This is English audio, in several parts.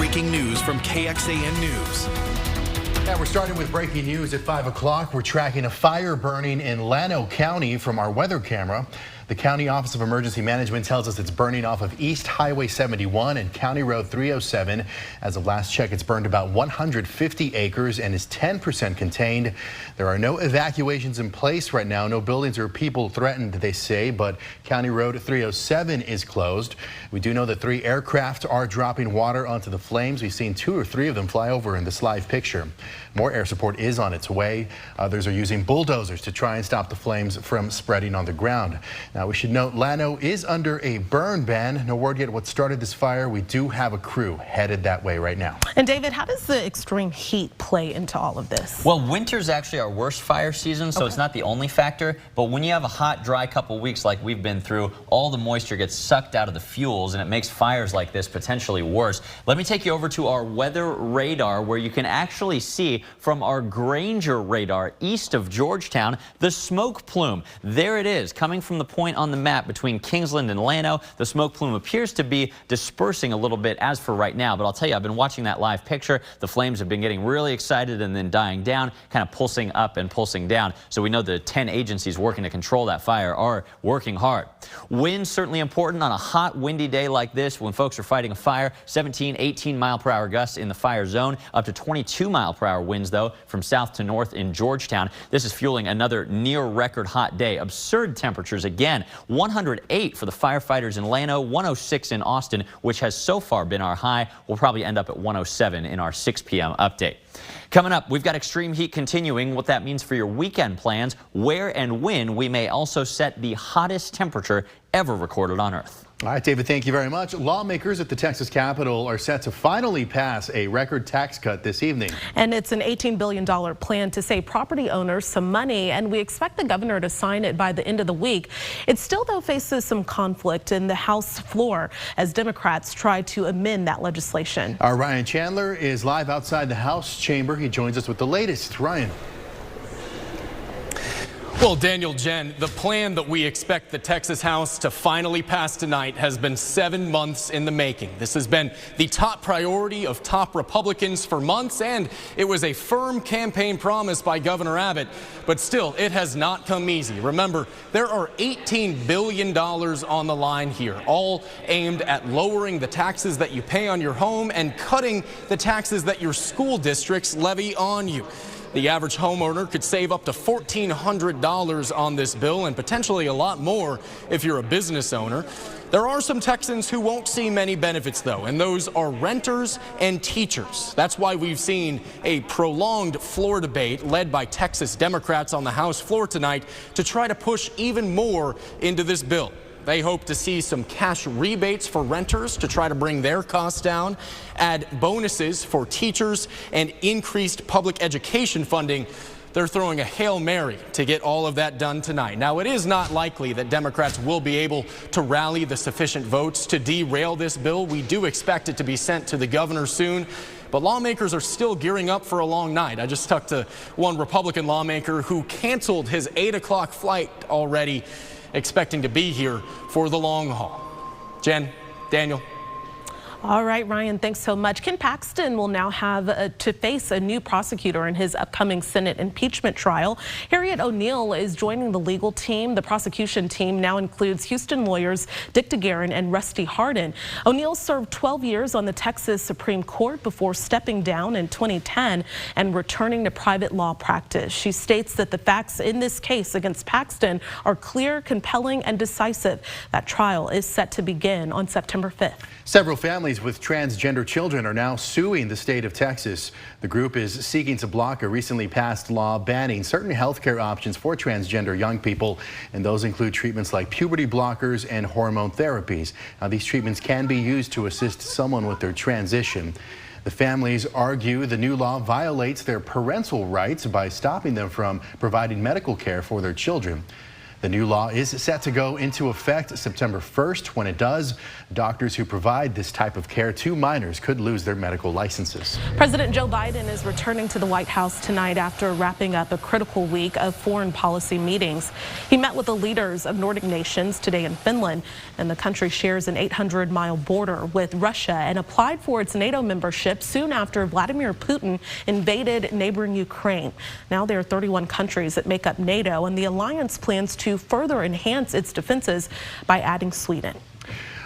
breaking news from KXAN News. Yeah, we're starting with breaking news at 5 o'clock. We're tracking a fire burning in Llano County from our weather camera. The County Office of Emergency Management tells us it's burning off of East Highway 71 and County Road 307. As of last check, it's burned about 150 acres and is 10% contained. There are no evacuations in place right now. No buildings or people threatened, they say, but County Road 307 is closed. We do know that 3 aircraft are dropping water onto the flames. We've seen 2 or 3 of them fly over in this live picture. More air support is on its way. Others are using bulldozers to try and stop the flames from spreading on the ground. Now, we should note Llano is under a burn ban. No word yet what started this fire. We do have a crew headed that way right now. And David, how does the extreme heat play into all of this? Well, winter's actually our worst fire season, so it's not the only factor. But when you have a hot, dry couple weeks like we've been through, all the moisture gets sucked out of the fuels, and it makes fires like this potentially worse. Let me take you over to our weather radar, where you can actually see from our Granger radar east of Georgetown the smoke plume. There it is, coming from the point on the map between Kingsland and Llano. The smoke plume appears to be dispersing a little bit as for right now, but I'll tell you, I've been watching that live picture. The flames have been getting really excited and then dying down, kind of pulsing up and pulsing down. So we know the 10 agencies working to control that fire are working hard. Winds certainly important on a hot, windy day like this when folks are fighting a fire. 17, 18 mile per hour gusts in the fire zone, up to 22 mile per hour winds though from south to north in Georgetown. This is fueling another near record hot day. Absurd temperatures again. 108 for the firefighters in Llano, 106 in Austin, which has so far been our high. We'll probably end up at 107 in our 6 p.m. update. Coming up, we've got extreme heat continuing, what that means for your weekend plans, where and when we may also set the hottest temperature ever recorded on Earth. All right, David, thank you very much. Lawmakers at the Texas Capitol are set to finally pass a record tax cut this evening. And it's an $18 billion plan to save property owners some money, and we expect the governor to sign it by the end of the week. It still, though, faces some conflict in the House floor as Democrats try to amend that legislation. Our Ryan Chandler is live outside the House chamber. He joins us with the latest. Ryan. Well, Daniel, Jen, the plan that we expect the Texas House to finally pass tonight has been 7 months in the making. This has been the top priority of top Republicans for months, and it was a firm campaign promise by Governor Abbott. But still, it has not come easy. Remember, there are $18 billion on the line here, all aimed at lowering the taxes that you pay on your home and cutting the taxes that your school districts levy on you. The average homeowner could save up to $1,400 on this bill, and potentially a lot more if you're a business owner. There are some Texans who won't see many benefits, though, and those are renters and teachers. That's why we've seen a prolonged floor debate led by Texas Democrats on the House floor tonight to try to push even more into this bill. They hope to see some cash rebates for renters to try to bring their costs down, add bonuses for teachers, and increased public education funding. They're throwing a Hail Mary to get all of that done tonight. Now, it is not likely that Democrats will be able to rally the sufficient votes to derail this bill. We do expect it to be sent to the governor soon. But lawmakers are still gearing up for a long night. I just talked to one Republican lawmaker who canceled his 8 o'clock flight already, expecting to be here for the long haul. Jen, Daniel. All right, Ryan, thanks so much. Ken Paxton will now have to face a new prosecutor in his upcoming Senate impeachment trial. Harriet O'Neill is joining the legal team. The prosecution team now includes Houston lawyers Dick DeGuerin and Rusty Hardin. O'Neill served 12 years on the Texas Supreme Court before stepping down in 2010 and returning to private law practice. She states that the facts in this case against Paxton are clear, compelling, and decisive. That trial is set to begin on September 5th. Several families with transgender children are now suing the state of Texas. The group is seeking to block a recently passed law banning certain health care options for transgender young people, and those include treatments like puberty blockers and hormone therapies. Now, these treatments can be used to assist someone with their transition. The families argue the new law violates their parental rights by stopping them from providing medical care for their children. The new law is set to go into effect September 1st. When it does, doctors who provide this type of care to minors could lose their medical licenses. President Joe Biden is returning to the White House tonight after wrapping up a critical week of foreign policy meetings. He met with the leaders of Nordic nations today in Finland, and the country shares an 800-mile border with Russia and applied for its NATO membership soon after Vladimir Putin invaded neighboring Ukraine. Now there are 31 countries that make up NATO, and the alliance plans to further enhance its defenses by adding Sweden.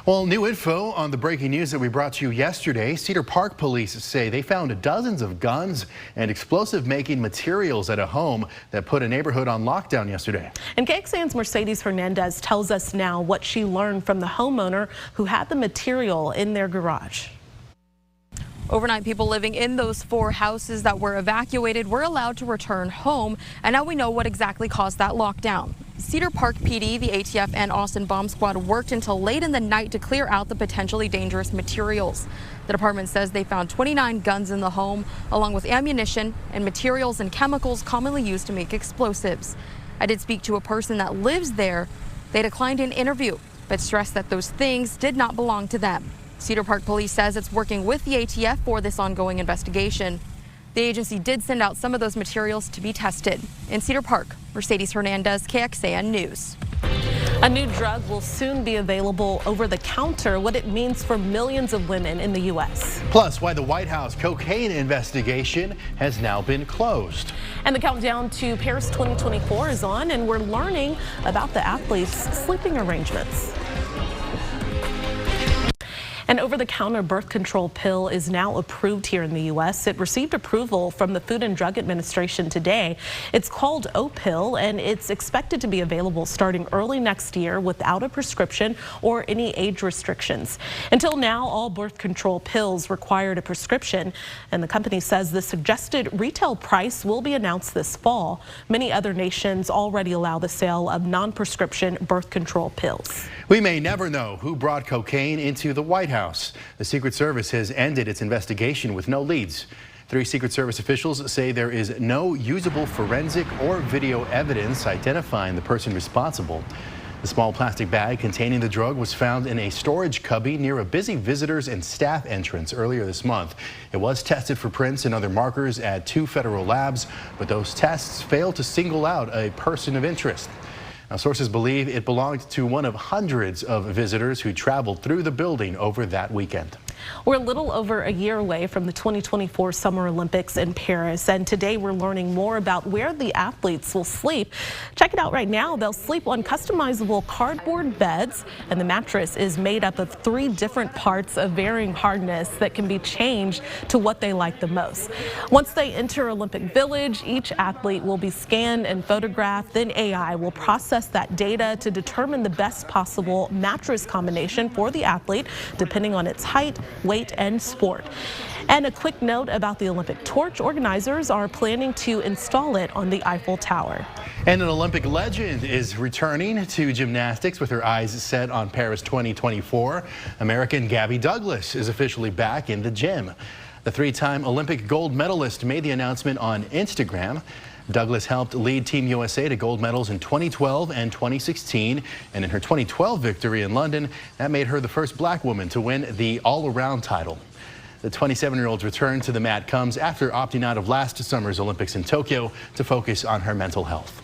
Well, new info on the breaking news that we brought to you yesterday. Cedar Park police say they found dozens of guns and explosive-making materials at a home that put a neighborhood on lockdown yesterday. And KXAN's Mercedes Hernandez tells us now what she learned from the homeowner who had the material in their garage. Overnight, people living in those 4 houses that were evacuated were allowed to return home, and now we know what exactly caused that lockdown. Cedar Park PD, the ATF, and Austin Bomb Squad worked until late in the night to clear out the potentially dangerous materials. The department says they found 29 guns in the home, along with ammunition and materials and chemicals commonly used to make explosives. I did speak to a person that lives there. They declined an interview, but stressed that those things did not belong to them. Cedar Park Police says it's working with the ATF for this ongoing investigation. The agency did send out some of those materials to be tested. In Cedar Park, Mercedes Hernandez, KXAN News. A new drug will soon be available over the counter, what it means for millions of women in the U.S. Plus, why the White House cocaine investigation has now been closed. And the countdown to Paris 2024 is on, and we're learning about the athletes' sleeping arrangements. An over-the-counter birth control pill is now approved here in the U.S. It received approval from the Food and Drug Administration today. It's called Opill, and it's expected to be available starting early next year without a prescription or any age restrictions. Until now, all birth control pills required a prescription, and the company says the suggested retail price will be announced this fall. Many other nations already allow the sale of non-prescription birth control pills. We may never know who brought cocaine into the White House. The Secret Service has ended its investigation with no leads. 3 Secret Service officials say there is no usable forensic or video evidence identifying the person responsible. The small plastic bag containing the drug was found in a storage cubby near a busy visitors and staff entrance earlier this month. It was tested for prints and other markers at 2 federal labs, but those tests failed to single out a person of interest. Now, sources believe it belonged to one of hundreds of visitors who traveled through the building over that weekend. We're a little over a year away from the 2024 Summer Olympics in Paris, and today we're learning more about where the athletes will sleep. Check it out right now. They'll sleep on customizable cardboard beds, and the mattress is made up of 3 different parts of varying hardness that can be changed to what they like the most. Once they enter Olympic Village, each athlete will be scanned and photographed. Then AI will process that data to determine the best possible mattress combination for the athlete, depending on its height, weight, and sport. And a quick note about the Olympic torch. Organizers are planning to install it on the Eiffel Tower. And an Olympic legend is returning to gymnastics with her eyes set on Paris 2024. American Gabby Douglas is officially back in the gym. The 3-time Olympic gold medalist made the announcement on Instagram. Douglas helped lead Team USA to gold medals in 2012 and 2016, and in her 2012 victory in London, that made her the first black woman to win the all-around title. The 27-year-old's return to the mat comes after opting out of last summer's Olympics in Tokyo to focus on her mental health.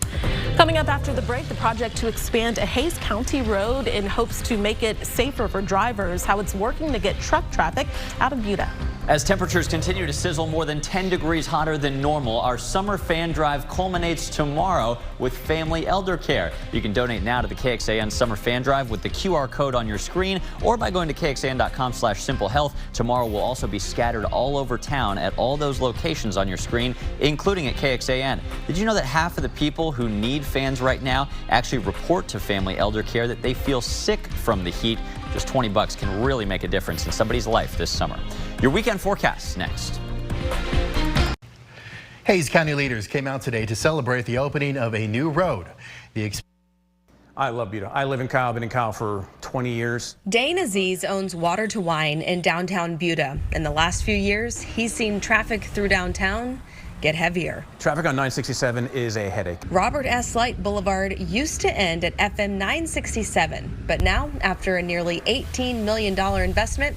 Coming up after the break, the project to expand a Hayes County road in hopes to make it safer for drivers, how it's working to get truck traffic out of Buda. As temperatures continue to sizzle more than 10 degrees hotter than normal, our summer fan drive culminates tomorrow with family elder care. You can donate now to the KXAN Summer Fan Drive with the QR code on your screen or by going to KXAN.com/simplehealth. Tomorrow will also be scattered all over town at all those locations on your screen, including at KXAN. Did you know that half of the people who need fans right now actually report to Family Elder Care that they feel sick from the heat? Just $20 can really make a difference in somebody's life this summer. Your weekend forecast next. Hayes County leaders came out today to celebrate the opening of a new road. I love Buda. I live in Kyle, been in Kyle for 20 years. Dane Aziz owns Water to Wine in downtown Buda. In the last few years, he's seen traffic through downtown get heavier. Traffic on 967 is a headache. Robert S. Light Boulevard used to end at FM 967, but now, after a nearly $18 million investment,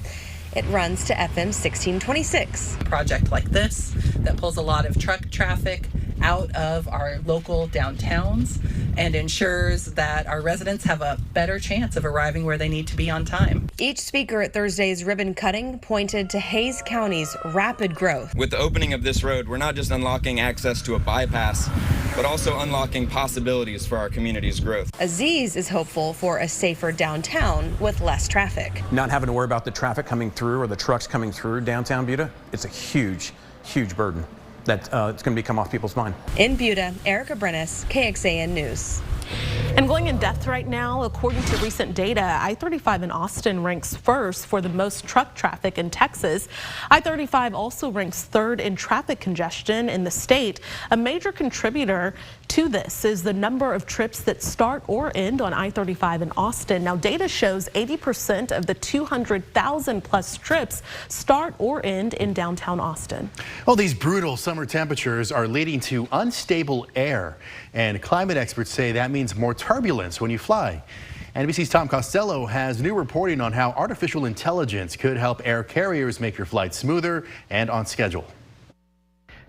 it runs to FM 1626. A project like this that pulls a lot of truck traffic out of our local downtowns and ensures that our residents have a better chance of arriving where they need to be on time. Each speaker at Thursday's ribbon cutting pointed to Hays County's rapid growth. With the opening of this road, we're not just unlocking access to a bypass, but also unlocking possibilities for our community's growth. Aziz is hopeful for a safer downtown with less traffic. Not having to worry about the traffic coming through or the trucks coming through downtown Buda, it's a huge, huge burden that it's going to come off people's mind. In Buda, Erica Brennis, KXAN News. And going in depth right now, according to recent data, I-35 in Austin ranks first for the most truck traffic in Texas. I-35 also ranks third in traffic congestion in the state. A major contributor to this is the number of trips that start or end on I-35 in Austin. Now, data shows 80% of the 200,000 plus trips start or end in downtown Austin. Well, these brutal summer temperatures are leading to unstable air, and climate experts say that means more turbulence when you fly. NBC's Tom Costello has new reporting on how artificial intelligence could help air carriers make your flights smoother and on schedule.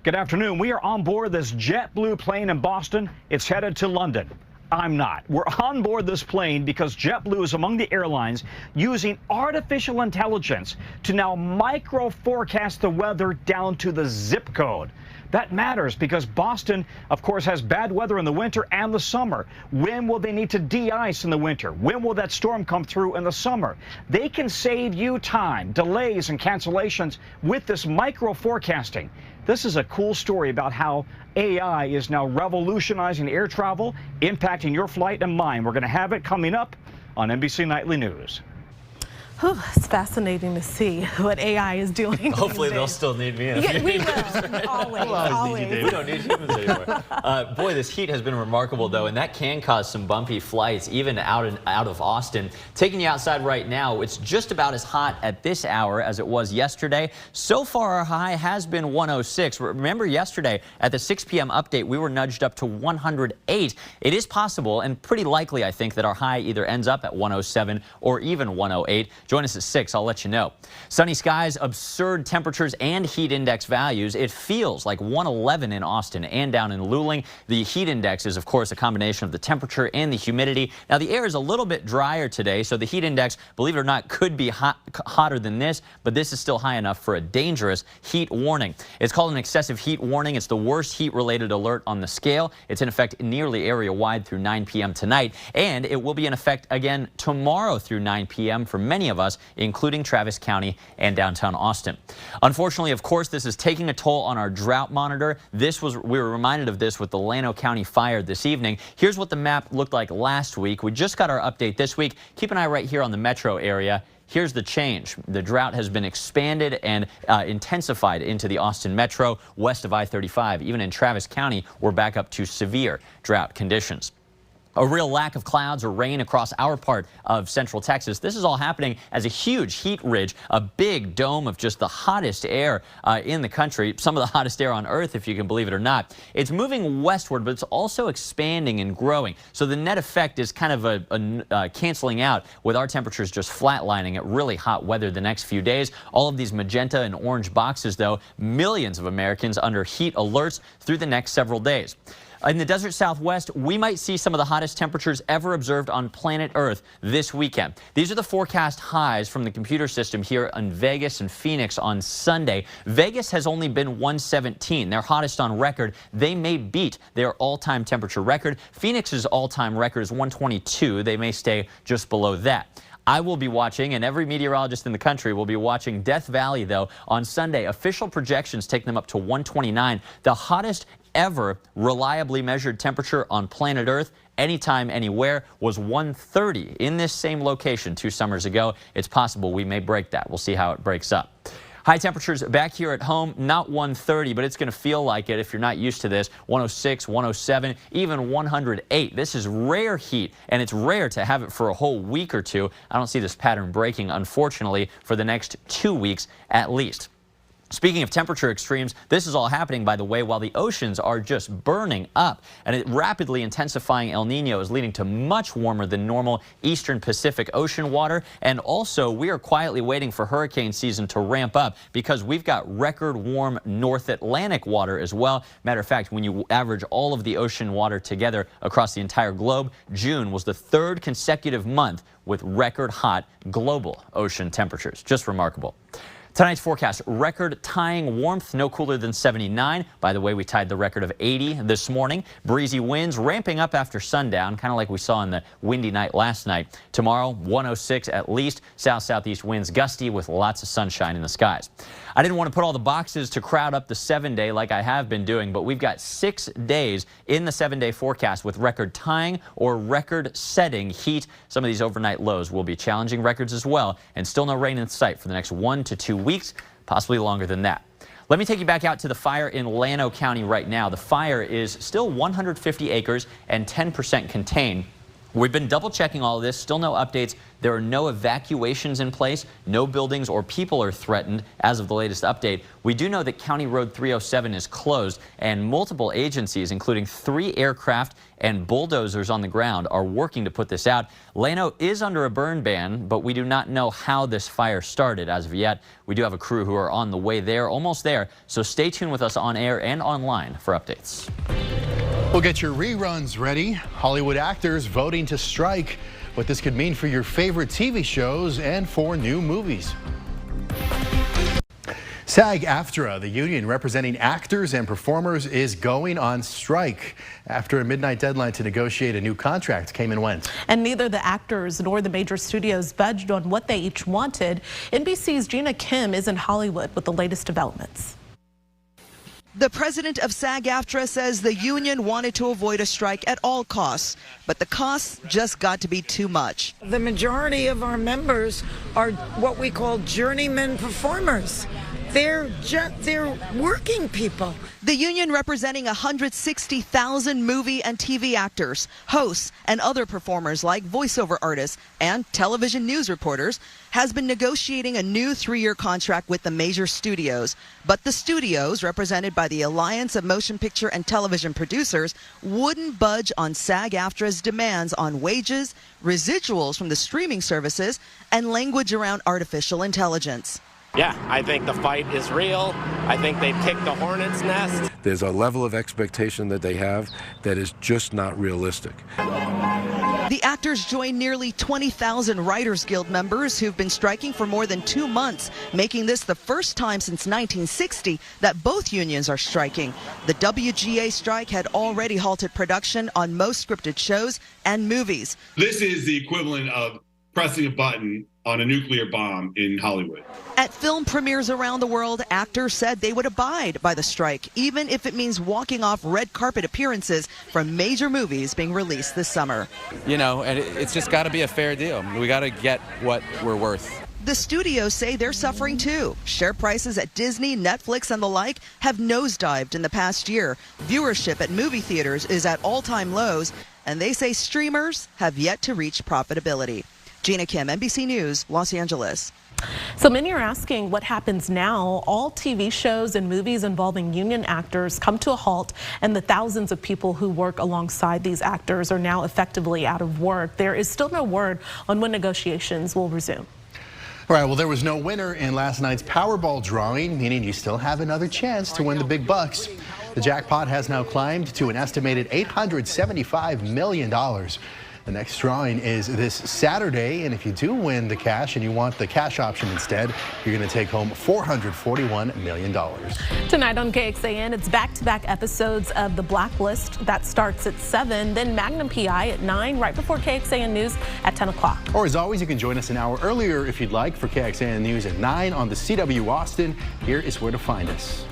Good afternoon. We are on board this JetBlue plane in Boston. It's headed to London. I'm not. We're on board this plane because JetBlue is among the airlines using artificial intelligence to now micro forecast the weather down to the zip code. That matters because Boston, of course, has bad weather in the winter and the summer. When will they need to de-ice in the winter? When will that storm come through in the summer? They can save you time, delays, and cancellations with this micro forecasting. This is a cool story about how AI is now revolutionizing air travel, impacting your flight and mine. We're going to have it coming up on NBC Nightly News. It's fascinating to see what AI is doing. Hopefully they'll still need me in a few we years. will. Always. We'll always need you, Dave. We don't need humans anymore. Boy, this heat has been remarkable, though, and that can cause some bumpy flights, even out of Austin. Taking you outside right now, it's just about as hot at this hour as it was yesterday. So far, our high has been 106. Remember yesterday at the 6 p.m. update, we were nudged up to 108. It is possible and pretty likely, I think, that our high either ends up at 107 or even 108. Join us at 6. I'll let you know. Sunny skies, absurd temperatures, and heat index values. It feels like 111 in Austin and down in Luling. The heat index is, of course, a combination of the temperature and the humidity. Now, the air is a little bit drier today, so the heat index, believe it or not, could be hotter than this, but this is still high enough for a dangerous heat warning. It's called an excessive heat warning. It's the worst heat-related alert on the scale. It's in effect nearly area-wide through 9 p.m. tonight, and it will be in effect again tomorrow through 9 p.m. for many of us, including Travis County and downtown Austin. Unfortunately, of course, this is taking a toll on our drought monitor. We were reminded of this with the Llano County fire this evening. Here's what the map looked like last week. We just got our update this week. Keep an eye right here on the metro area. Here's the change. The drought has been expanded and intensified into the Austin metro, west of I-35. Even in Travis County, we're back up to severe drought conditions. A real lack of clouds or rain across our part of central Texas. This is all happening as a huge heat ridge, a big dome of just the hottest air in the country, some of the hottest air on Earth, if you can believe it or not. It's moving westward, but it's also expanding and growing. So the net effect is kind of a canceling out with our temperatures just flatlining at really hot weather the next few days. All of these magenta and orange boxes, though, millions of Americans under heat alerts through the next several days. In the desert Southwest, we might see some of the hottest temperatures ever observed on planet Earth this weekend. These are the forecast highs from the computer system here in Vegas and Phoenix on Sunday. Vegas has only been 117, their hottest on record. They may beat their all-time temperature record. Phoenix's all-time record is 122. They may stay just below that. I will be watching, and every meteorologist in the country will be watching Death Valley, though, on Sunday. Official projections take them up to 129, the hottest ever reliably measured temperature on planet Earth anytime, anywhere, was 130 in this same location 2 summers ago. It's possible we may break that. We'll see how it breaks up. High temperatures back here at home, not 130, but it's going to feel like it if you're not used to this. 106, 107, even 108. This is rare heat, and it's rare to have it for a whole week or two. I don't see this pattern breaking, unfortunately, for the next 2 weeks at least. Speaking of temperature extremes, this is all happening, by the way, while the oceans are just burning up. And it rapidly intensifying El Nino is leading to much warmer than normal eastern Pacific Ocean water. And also, we are quietly waiting for hurricane season to ramp up because we've got record warm North Atlantic water as well. Matter of fact, when you average all of the ocean water together across the entire globe, June was the 3rd consecutive month with record hot global ocean temperatures. Just remarkable. Tonight's forecast, record-tying warmth, no cooler than 79. By the way, we tied the record of 80 this morning. Breezy winds ramping up after sundown, kind of like we saw in the windy night last night. Tomorrow, 106 at least. South-southeast winds gusty with lots of sunshine in the skies. I didn't want to put all the boxes to crowd up the 7-day like I have been doing, but we've got 6 days in the 7-day forecast with record-tying or record-setting heat. Some of these overnight lows will be challenging records as well, and still no rain in sight for the next 1 to 2 weeks, possibly longer than that. Let me take you back out to the fire in Llano County right now. The fire is still 150 acres and 10% contained. We've been double checking all of this, still no updates. There are no evacuations in place. No buildings or people are threatened as of the latest update. We do know that County Road 307 is closed and multiple agencies, including 3 aircraft and bulldozers on the ground, are working to put this out. Llano is under a burn ban, but we do not know how this fire started as of yet. We do have a crew who are on the way there, almost there. So stay tuned with us on air and online for updates. We'll get your reruns ready. Hollywood actors voting to strike. What this could mean for your favorite TV shows and for new movies. SAG-AFTRA, the union representing actors and performers, is going on strike after a midnight deadline to negotiate a new contract came and went. And neither the actors nor the major studios budged on what they each wanted. NBC's Gina Kim is in Hollywood with the latest developments. The president of SAG-AFTRA says the union wanted to avoid a strike at all costs, but the costs just got to be too much. The majority of our members are what we call journeyman performers. They're working people. The union, representing 160,000 movie and TV actors, hosts, and other performers like voiceover artists and television news reporters, has been negotiating a new 3-year contract with the major studios. But the studios, represented by the Alliance of Motion Picture and Television Producers, wouldn't budge on SAG-AFTRA's demands on wages, residuals from the streaming services, and language around artificial intelligence. Yeah, I think the fight is real. I think they've kicked the hornet's nest. There's a level of expectation that they have that is just not realistic. The actors join nearly 20,000 Writers Guild members who've been striking for more than 2 months, making this the first time since 1960 that both unions are striking. The WGA strike had already halted production on most scripted shows and movies. This is the equivalent of pressing a button on a nuclear bomb in Hollywood. At film premieres around the world, actors said they would abide by the strike, even if it means walking off red carpet appearances from major movies being released this summer. You know, and it's just got to be a fair deal. We got to get what we're worth. The studios say they're suffering too. Share prices at Disney, Netflix, and the like have nosedived in the past year. Viewership at movie theaters is at all-time lows, and they say streamers have yet to reach profitability. Gina Kim, NBC News, Los Angeles. So many are asking what happens now. All TV shows and movies involving union actors come to a halt, and the thousands of people who work alongside these actors are now effectively out of work. There is still no word on when negotiations will resume. All right, well, there was no winner in last night's Powerball drawing, meaning you still have another chance to win the big bucks. The jackpot has now climbed to an estimated $875 million. The next drawing is this Saturday, and if you do win the cash and you want the cash option instead, you're going to take home $441 million. Tonight on KXAN, it's back-to-back episodes of The Blacklist. That starts at 7, then Magnum PI at 9, right before KXAN News at 10 o'clock. Or as always, you can join us an hour earlier if you'd like for KXAN News at 9 on the CW Austin. Here is where to find us.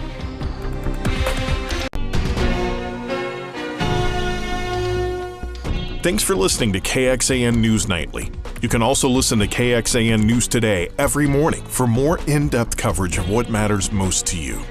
Thanks for listening to KXAN News Nightly. You can also listen to KXAN News Today every morning for more in-depth coverage of what matters most to you.